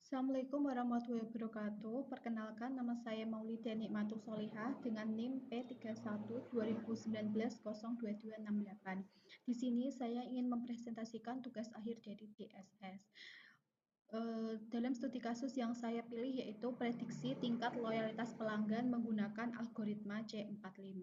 Assalamualaikum warahmatullahi wabarakatuh. Perkenalkan, nama saya Maulida Nikmatul Solihah dengan NIM P31 2019 02268. Di sini saya ingin mempresentasikan tugas akhir dari DSS. Dalam studi kasus yang saya pilih yaitu prediksi tingkat loyalitas pelanggan menggunakan algoritma C45.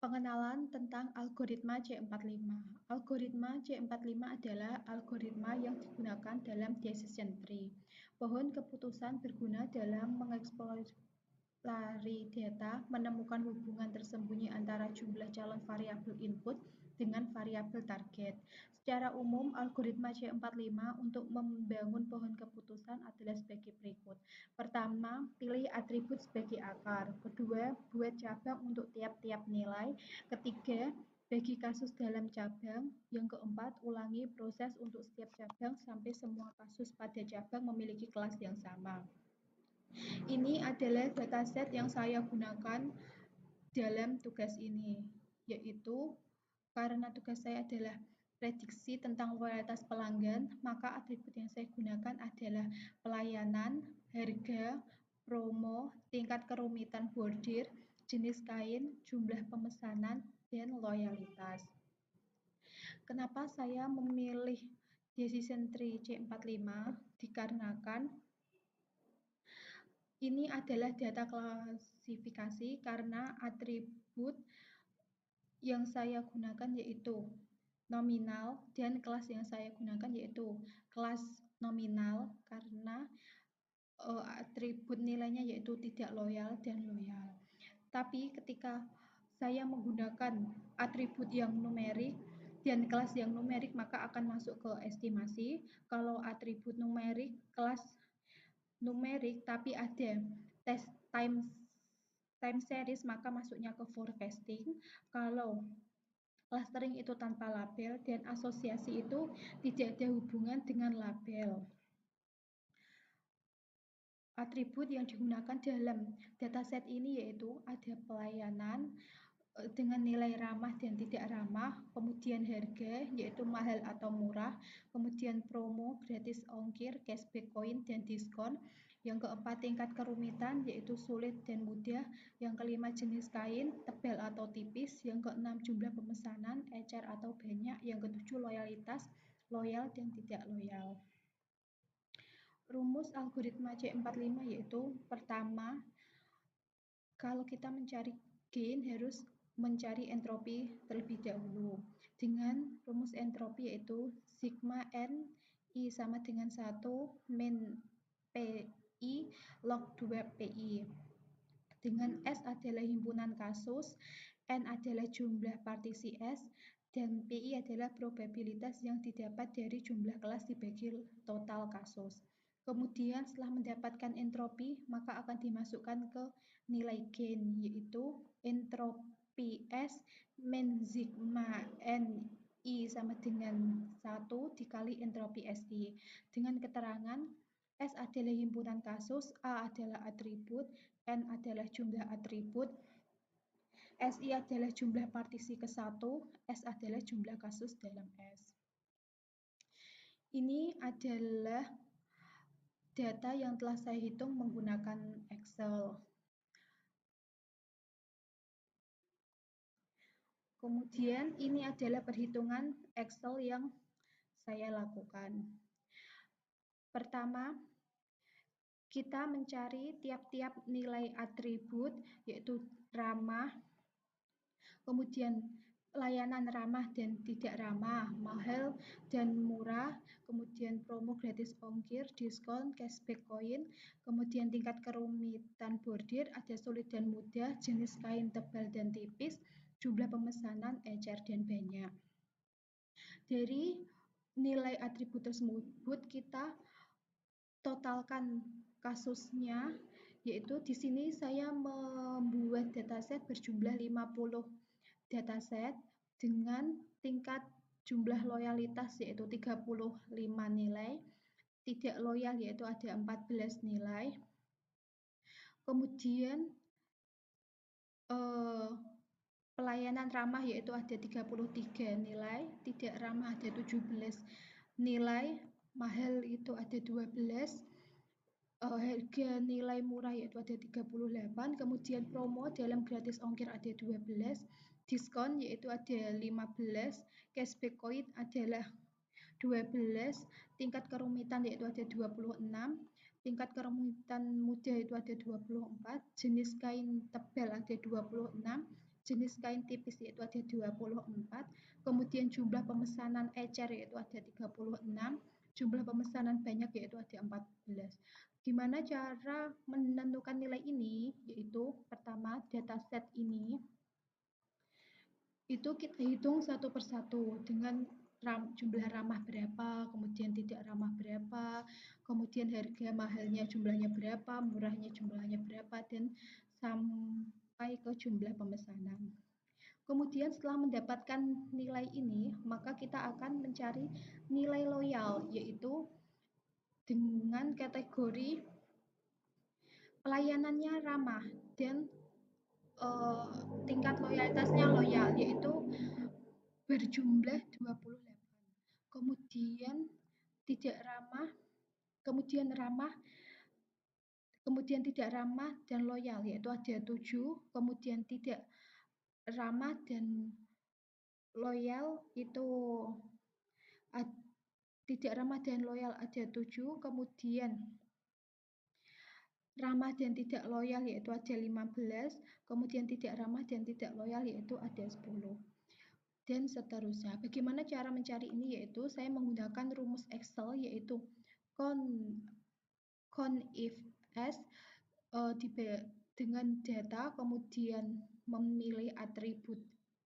Pengenalan tentang algoritma C45. Algoritma C45 adalah algoritma yang digunakan dalam decision tree. Pohon keputusan berguna dalam mengeksplorasi data, menemukan hubungan tersembunyi antara jumlah calon variabel input dengan variabel target. Secara umum, algoritma C45 untuk membangun pohon keputusan adalah sebagai berikut. Pertama, pilih atribut sebagai akar. Kedua, buat cabang untuk tiap-tiap nilai. Ketiga, bagi kasus dalam cabang. Yang keempat, ulangi proses untuk setiap cabang sampai semua kasus pada cabang memiliki kelas yang sama. Ini adalah dataset yang saya gunakan dalam tugas ini, yaitu karena tugas saya adalah prediksi tentang loyalitas pelanggan, maka atribut yang saya gunakan adalah pelayanan, harga, promo, tingkat kerumitan bordir, jenis kain, jumlah pemesanan, dan loyalitas. Kenapa saya memilih decision tree C45? Dikarenakan ini adalah data klasifikasi karena atribut yang saya gunakan yaitu nominal dan kelas yang saya gunakan yaitu kelas nominal karena atribut nilainya yaitu tidak loyal dan loyal. Tapi ketika saya menggunakan atribut yang numerik dan kelas yang numerik maka akan masuk ke estimasi. Kalau atribut numerik, kelas numerik tapi ada test time series maka masuknya ke forecasting. Kalau clustering itu tanpa label dan asosiasi itu tidak ada hubungan dengan label. Atribut yang digunakan dalam dataset ini yaitu ada pelayanan dengan nilai ramah dan tidak ramah, kemudian harga yaitu mahal atau murah, kemudian promo, gratis ongkir, cashback koin, dan diskon. Yang keempat, tingkat kerumitan yaitu sulit dan mudah. Yang kelima, jenis kain, tebal atau tipis. Yang keenam, jumlah pemesanan, ecer atau banyak. Yang ketujuh, loyalitas, loyal dan tidak loyal. Rumus algoritma C45 yaitu pertama, kalau kita mencari gain harus mencari entropi terlebih dahulu. Dengan rumus entropi yaitu sigma n I sama dengan 1 min PI log 2 PI. Dengan S adalah himpunan kasus, N adalah jumlah partisi S, dan PI adalah probabilitas yang didapat dari jumlah kelas dibagi total kasus. Kemudian setelah mendapatkan entropi, maka akan dimasukkan ke nilai gain, yaitu entropi S min sigma NI sama dengan 1 dikali entropi SI. Dengan keterangan, S adalah himpunan kasus, A adalah atribut, N adalah jumlah atribut, SI adalah jumlah partisi ke-1, S adalah jumlah kasus dalam S. Ini adalah data yang telah saya hitung menggunakan Excel. Kemudian ini adalah perhitungan Excel yang saya lakukan. Pertama, kita mencari tiap-tiap nilai atribut yaitu ramah, kemudian layanan ramah dan tidak ramah, mahal dan murah, kemudian promo gratis ongkir, diskon, cashback koin, kemudian tingkat kerumitan bordir, ada sulit dan mudah, jenis kain tebal dan tipis, jumlah pemesanan, ecer dan banyak. Dari nilai atribut tersebut kita totalkan kasusnya, yaitu di sini saya membuat dataset berjumlah 50 dataset dengan tingkat jumlah loyalitas yaitu 35 nilai, tidak loyal yaitu ada 14 nilai. Kemudian pelayanan ramah yaitu ada 33 nilai, tidak ramah ada 17 nilai, mahal itu ada 12, harga nilai murah yaitu ada 38, kemudian promo dalam gratis ongkir ada 12, diskon yaitu ada 15, cashback koin adalah 12, tingkat kerumitan yaitu ada 26, tingkat kerumitan mudah itu ada 24, jenis kain tebal ada 26, jenis kain tipis yaitu ada 24, kemudian jumlah pemesanan ecer yaitu ada 36, jumlah pemesanan banyak yaitu ada 14. Gimana cara menentukan nilai ini? Yaitu pertama, dataset ini itu kita hitung satu persatu dengan jumlah ramah berapa, kemudian tidak ramah berapa, kemudian harga mahalnya jumlahnya berapa, murahnya jumlahnya berapa, dan sampai ke jumlah pemesanan. Kemudian setelah mendapatkan nilai ini, maka kita akan mencari nilai loyal, yaitu dengan kategori pelayanannya ramah dan tingkat loyalitasnya loyal, yaitu berjumlah 28. Kemudian tidak ramah, kemudian ramah, kemudian tidak ramah dan loyal, yaitu ada 7, kemudian tidak ramah dan loyal itu tidak ramah dan loyal ada 7, kemudian ramah dan tidak loyal yaitu ada 15, kemudian tidak ramah dan tidak loyal yaitu ada 10. Dan seterusnya. Bagaimana cara mencari ini? Yaitu saya menggunakan rumus Excel yaitu conif s dengan data, kemudian memilih atribut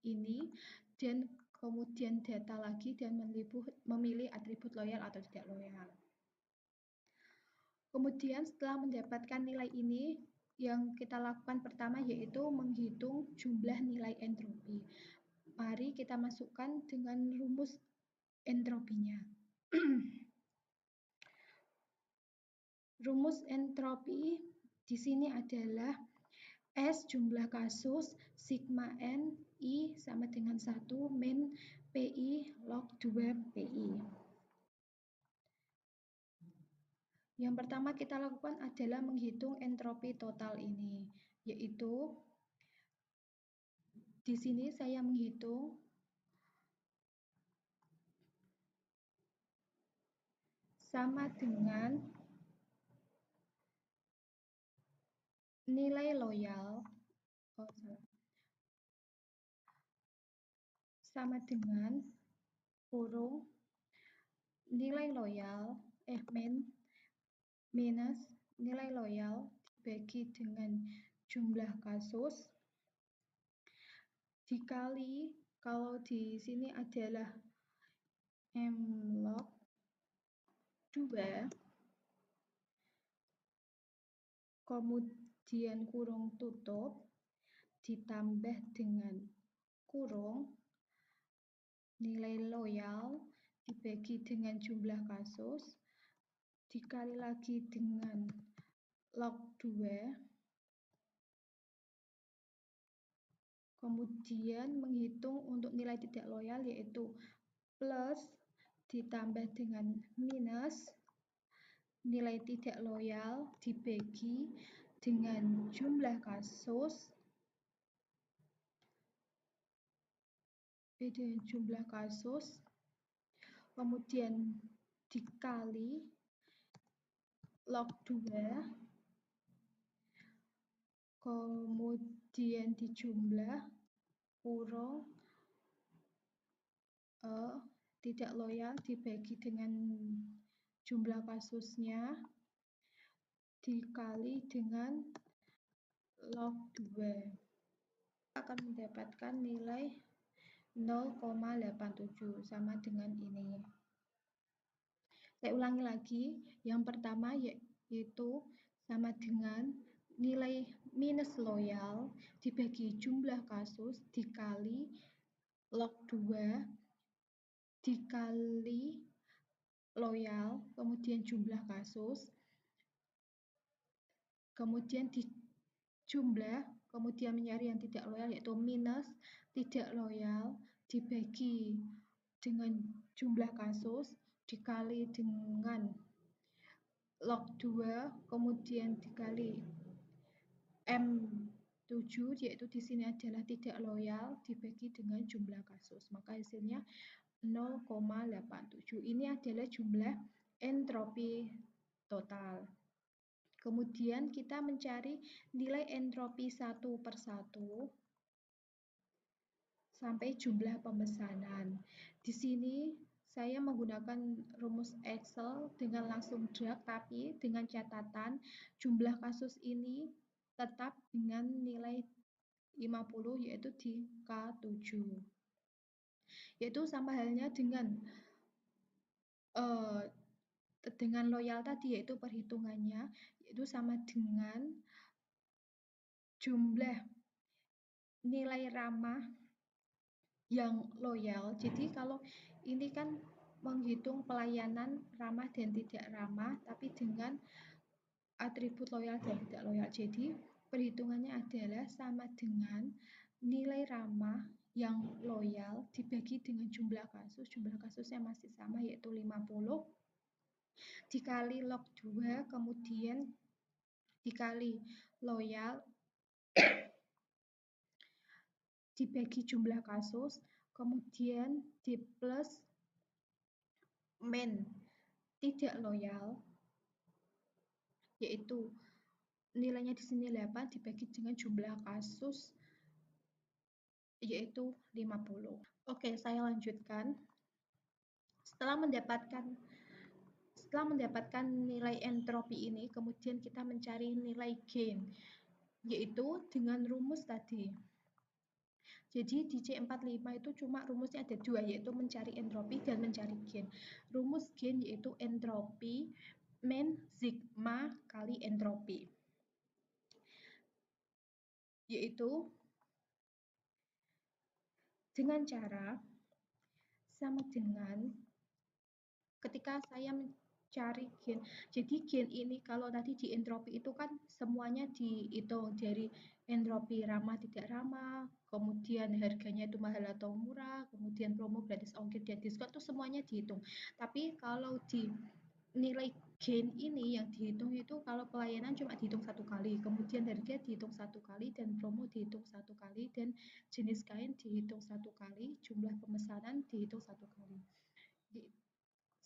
ini, dan kemudian data lagi dan memilih atribut loyal atau tidak loyal. Kemudian setelah mendapatkan nilai ini, yang kita lakukan pertama yaitu menghitung jumlah nilai entropi. Mari kita masukkan dengan rumus entropinya. Rumus entropi di sini adalah S jumlah kasus, sigma N, I sama dengan 1, min PI log 2 PI. Yang pertama kita lakukan adalah menghitung entropi total ini, yaitu di sini saya menghitung sama dengan nilai loyal, sama dengan kurung nilai loyal, minus nilai loyal dibagi dengan jumlah kasus dikali, kalau di sini adalah M log 2, kemudian kurung tutup ditambah dengan kurung nilai loyal dibagi dengan jumlah kasus dikali lagi dengan log 2, kemudian menghitung untuk nilai tidak loyal yaitu plus ditambah dengan minus nilai tidak loyal dibagi dengan jumlah kasus kemudian dikali log 2, kemudian dijumlah kurung tidak loyal dibagi dengan jumlah kasusnya dikali dengan log 2. Kita akan mendapatkan nilai 0,87 sama dengan ini. Saya ulangi lagi, yang pertama yaitu sama dengan nilai minus loyal dibagi jumlah kasus dikali log 2 dikali loyal, kemudian jumlah kasus, kemudian dijumlah, kemudian mencari yang tidak loyal yaitu minus tidak loyal dibagi dengan jumlah kasus, dikali dengan log 2 kemudian dikali M7, yaitu di sini adalah tidak loyal, dibagi dengan jumlah kasus. Maka hasilnya 0,87. Ini adalah jumlah entropi total. Kemudian kita mencari nilai entropi satu per satu sampai jumlah pemesanan. Di sini saya menggunakan rumus Excel dengan langsung drag, tapi dengan catatan jumlah kasus ini tetap dengan nilai 50, yaitu di K7. Yaitu sama halnya dengan loyal tadi, yaitu perhitungannya yaitu sama dengan jumlah nilai ramah yang loyal. Jadi kalau ini kan menghitung pelayanan ramah dan tidak ramah, tapi dengan atribut loyal dan tidak loyal. Jadi perhitungannya adalah sama dengan nilai ramah yang loyal dibagi dengan jumlah kasus. Jumlah kasusnya masih sama, yaitu 50, dikali log 2, kemudian dikali loyal, dibagi jumlah kasus, kemudian di plus min tidak loyal, yaitu nilainya di sini 8 dibagi dengan jumlah kasus, yaitu 50. Oke, saya lanjutkan. Setelah mendapatkan nilai entropi ini, kemudian kita mencari nilai gain, yaitu dengan rumus tadi. Jadi di C45 itu cuma rumusnya ada dua, yaitu mencari entropi dan mencari gain. Rumus gain yaitu entropi min sigma kali entropi, yaitu dengan cara sama dengan ketika saya mencari gain. Jadi gain ini kalau tadi di entropi itu kan semuanya dihitung dari entropi ramah tidak ramah, kemudian harganya itu mahal atau murah, kemudian promo gratis ongkir dan diskon itu semuanya dihitung. Tapi kalau di nilai gain ini yang dihitung itu kalau pelayanan cuma dihitung satu kali, kemudian harga dihitung satu kali, dan promo dihitung satu kali, dan jenis kain dihitung satu kali, jumlah pemesanan dihitung satu kali.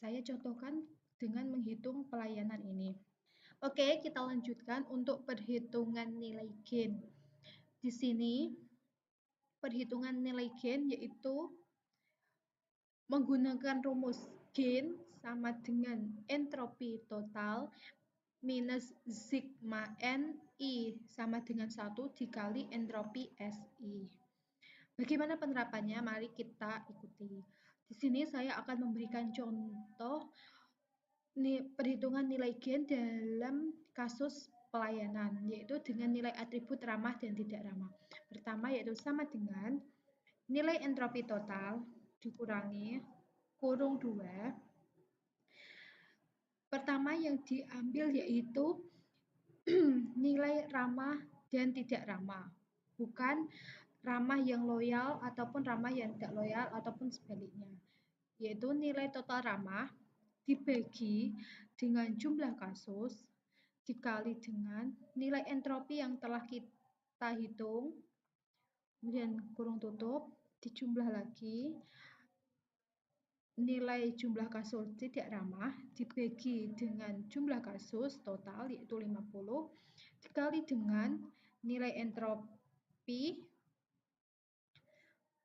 Saya contohkan dengan menghitung pelayanan ini. Oke, kita lanjutkan untuk perhitungan nilai gain. Di sini perhitungan nilai gain yaitu menggunakan rumus gain sama dengan entropi total minus sigma NI sama dengan 1 dikali entropi SI. Bagaimana penerapannya? Mari kita ikuti. Di sini saya akan memberikan contoh perhitungan nilai gain dalam kasus pelayanan, yaitu dengan nilai atribut ramah dan tidak ramah. Pertama yaitu sama dengan nilai entropi total dikurangi kurung 2. Pertama yang diambil yaitu nilai ramah dan tidak ramah, bukan ramah yang loyal ataupun ramah yang tidak loyal ataupun sebaliknya, yaitu nilai total ramah dibagi dengan jumlah kasus dikali dengan nilai entropi yang telah kita hitung, kemudian kurung tutup, dijumlah lagi nilai jumlah kasus tidak ramah dibagi dengan jumlah kasus total yaitu 50 dikali dengan nilai entropi,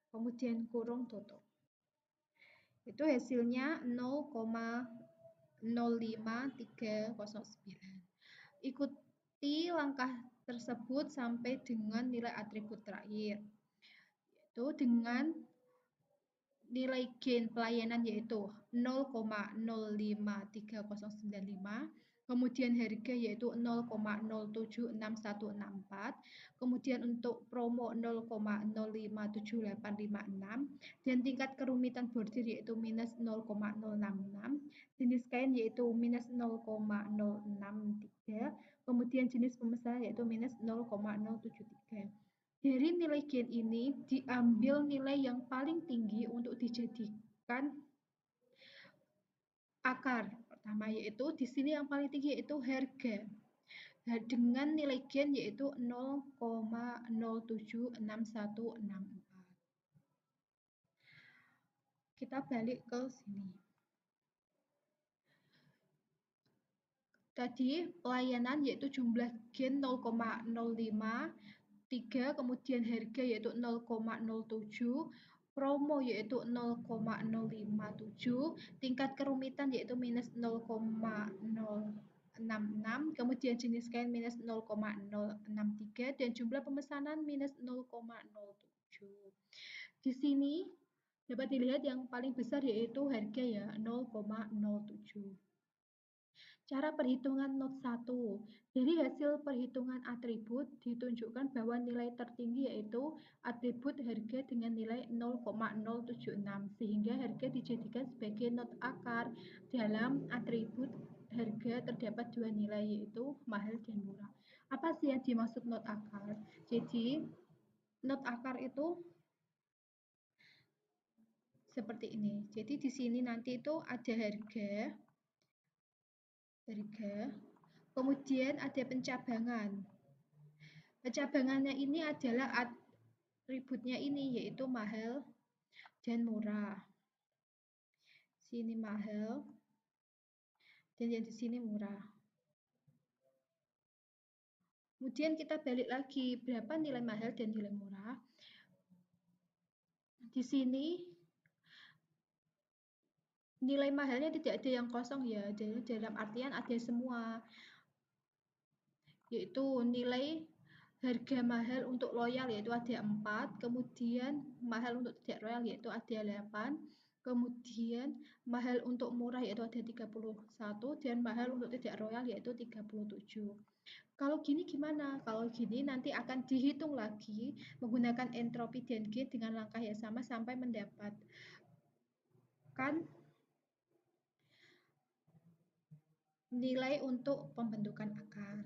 kemudian kurung tutup. Itu hasilnya 0,05309. Ikuti langkah tersebut sampai dengan nilai atribut terakhir, yaitu dengan nilai gain pelayanan yaitu 0,053095, kemudian harga yaitu 0,076164, kemudian untuk promo 0,057856, dan tingkat kerumitan bordir yaitu minus 0,066, jenis kain yaitu minus 0,063, kemudian jenis pemesanan yaitu minus 0,073. Dari nilai gain ini diambil nilai yang paling tinggi untuk dijadikan akar pertama, yaitu di sini yang paling tinggi yaitu harga dengan nilai gen yaitu 0,076164. Kita balik ke sini. Tadi pelayanan yaitu jumlah gen 0,053, kemudian harga yaitu 0,07, promo yaitu 0,057, tingkat kerumitan yaitu minus 0,066, kemudian jenis kain minus 0,063, dan jumlah pemesanan minus 0,07. Di sini dapat dilihat yang paling besar yaitu harga ya 0,07. Cara perhitungan not 1. Dari hasil perhitungan atribut ditunjukkan bahwa nilai tertinggi yaitu atribut harga dengan nilai 0,076 sehingga harga dijadikan sebagai not akar. Dalam atribut harga terdapat dua nilai yaitu mahal dan murah. Apa sih yang dimaksud not akar? Jadi not akar itu seperti ini. Jadi di sini nanti itu ada harga, kemudian ada pencabangan. Pencabangannya ini adalah atributnya ini yaitu mahal dan murah. Sini mahal dan yang di sini murah. Kemudian kita balik lagi berapa nilai mahal dan nilai murah. Di sini nilai mahalnya tidak ada yang kosong ya, jadi dalam artian ada semua, yaitu nilai harga mahal untuk loyal yaitu ada 4, kemudian mahal untuk tidak royal yaitu ada 8, kemudian mahal untuk murah yaitu ada 31, dan mahal untuk tidak royal yaitu 37. Kalau gini gimana? Kalau gini nanti akan dihitung lagi menggunakan entropi dan G dengan langkah yang sama sampai mendapatkan nilai untuk pembentukan akar.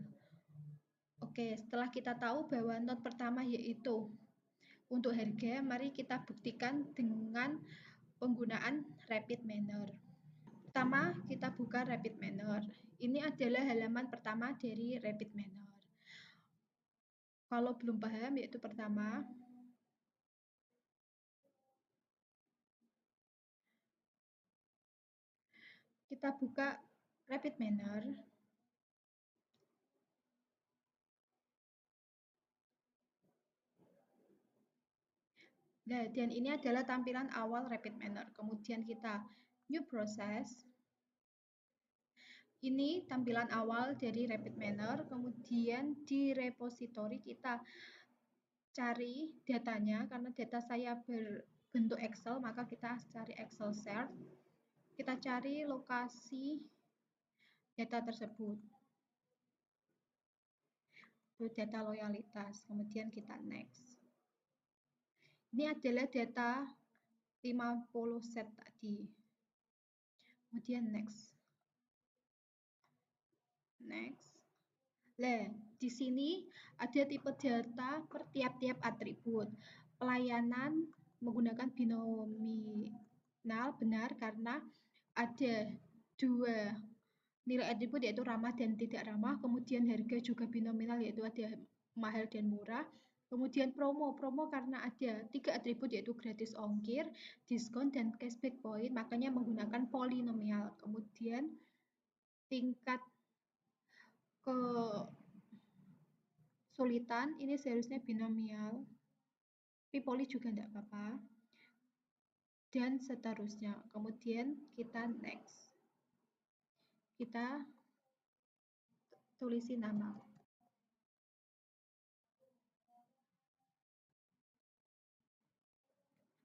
Oke, setelah kita tahu bahwa not pertama yaitu untuk harga, mari kita buktikan dengan penggunaan rapid manner. Pertama, kita buka rapid manner. Ini adalah halaman pertama dari rapid manner. Kalau belum paham, yaitu pertama, kita buka rapid manner. Nah, dan ini adalah tampilan awal rapid manner. Kemudian kita new process. Ini tampilan awal dari rapid manner. Kemudian di repository kita cari datanya, karena data saya berbentuk Excel, maka kita cari Excel share. Kita cari lokasi data tersebut. Itu data loyalitas. Kemudian kita next. Ini adalah data 50 set tadi. Kemudian next. Next. Nah, di sini ada tipe data per tiap-tiap atribut. Pelayanan menggunakan binominal benar karena ada dua nilai atribut yaitu ramah dan tidak ramah. Kemudian harga juga binominal yaitu ada mahal dan murah. Kemudian promo karena ada 3 atribut yaitu gratis ongkir, diskon, dan cashback point, makanya menggunakan polinomial. Kemudian tingkat kesulitan ini seharusnya binomial, tapi poli juga tidak apa-apa, dan seterusnya. Kemudian kita next. Kita tulisi nama.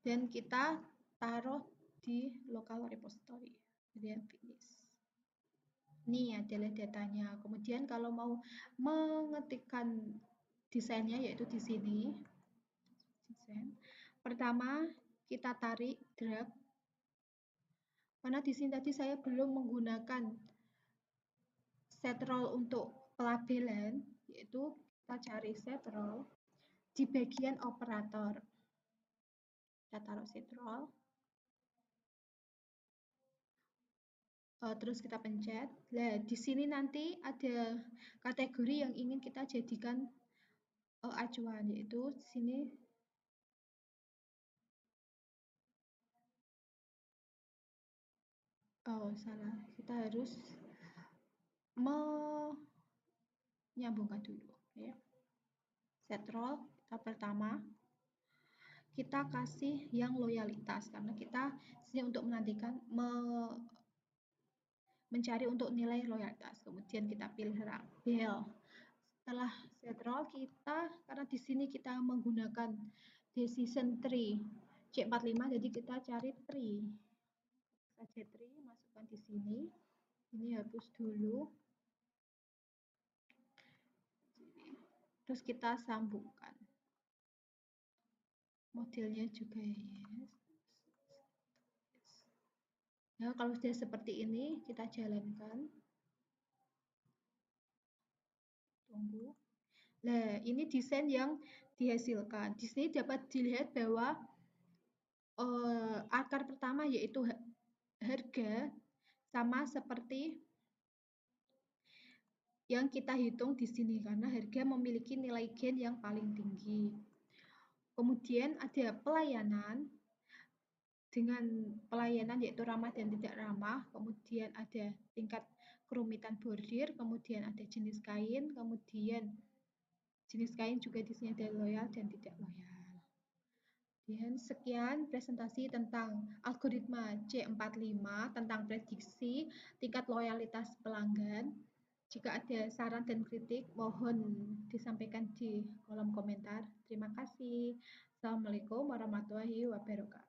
Dan kita taruh di local repository. Kemudian finish. Ini adalah datanya. Kemudian kalau mau mengetikkan desainnya yaitu di sini. Desain. Pertama kita tarik drag. Karena di sini tadi saya belum menggunakan set role untuk pelabelan, yaitu kita cari set role di bagian operator. Kita taruh set role. terus kita pencet. Nah, di sini nanti ada kategori yang ingin kita jadikan acuan, yaitu di sini. Oh, salah. Kita harus menyambungkan dulu. Ya. Set roll, kita pertama. Kita kasih yang loyalitas, karena kita sini untuk menantikan mencari untuk nilai loyalitas. Kemudian kita pilih label. Setelah set roll kita, karena di sini kita menggunakan decision tree C45, jadi kita cari tree. Saja tree, masukkan di sini. Ini hapus dulu. Terus kita sambungkan. Modelnya juga yes. Nah, kalau sudah seperti ini, kita jalankan. Tunggu. Nah, ini desain yang dihasilkan. Di sini dapat dilihat bahwa akar pertama yaitu harga sama seperti yang kita hitung di sini karena harga memiliki nilai gain yang paling tinggi. Kemudian ada pelayanan dengan pelayanan yaitu ramah dan tidak ramah, kemudian ada tingkat kerumitan bordir, kemudian ada jenis kain, kemudian jenis kain juga di sini ada loyal dan tidak loyal. Dan sekian presentasi tentang algoritma C45 tentang prediksi tingkat loyalitas pelanggan. Jika ada saran dan kritik, mohon disampaikan di kolom komentar. Terima kasih. Assalamualaikum warahmatullahi wabarakatuh.